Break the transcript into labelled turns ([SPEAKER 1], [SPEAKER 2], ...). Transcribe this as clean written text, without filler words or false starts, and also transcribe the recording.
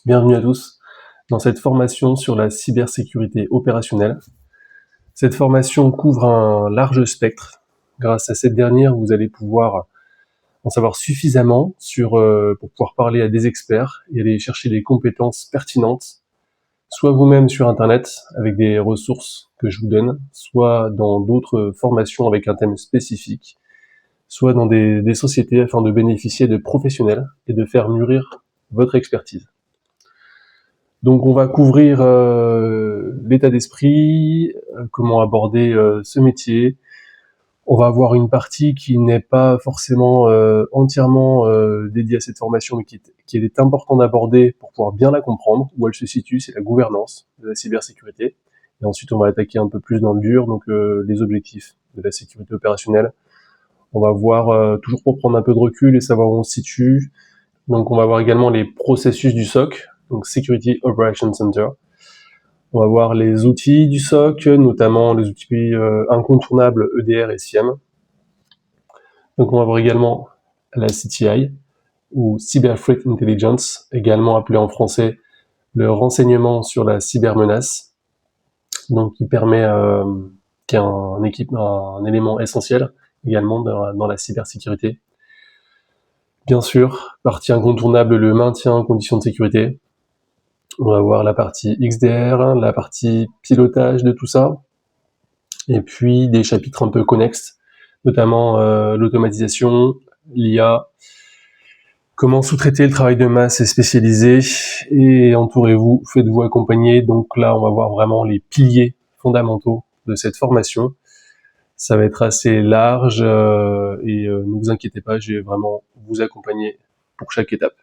[SPEAKER 1] Bienvenue à tous dans cette formation sur la cybersécurité opérationnelle. Cette formation couvre un large spectre. Grâce à cette dernière, vous allez pouvoir en savoir suffisamment pour pouvoir parler à des experts et aller chercher des compétences pertinentes, soit vous-même sur Internet avec des ressources que je vous donne, soit dans d'autres formations avec un thème spécifique, soit dans des sociétés afin de bénéficier de professionnels et de faire mûrir votre expertise. Donc on va couvrir l'état d'esprit, comment aborder ce métier. On va avoir une partie qui n'est pas forcément entièrement dédiée à cette formation, mais qui est important d'aborder pour pouvoir bien la comprendre, où elle se situe, c'est la gouvernance de la cybersécurité. Et ensuite on va attaquer un peu plus dans le dur, donc les objectifs de la sécurité opérationnelle. On va voir, toujours pour prendre un peu de recul et savoir où on se situe. Donc on va voir également les processus du SOC, donc Security Operations Center. On va voir les outils du SOC, notamment les outils incontournables EDR et SIEM. Donc on va voir également la CTI, ou Cyber Threat Intelligence, également appelé en français le renseignement sur la cybermenace, donc qui permet, qui est un élément essentiel également dans la cybersécurité. Bien sûr, partie incontournable, le maintien en conditions de sécurité. On va voir la partie XDR, la partie pilotage de tout ça, et puis des chapitres un peu connexes, notamment l'automatisation, l'IA, comment sous-traiter le travail de masse et spécialisé, et entourez-vous, faites-vous accompagner. Donc là, on va voir vraiment les piliers fondamentaux de cette formation. Ça va être assez large et ne vous inquiétez pas, je vais vraiment vous accompagner pour chaque étape.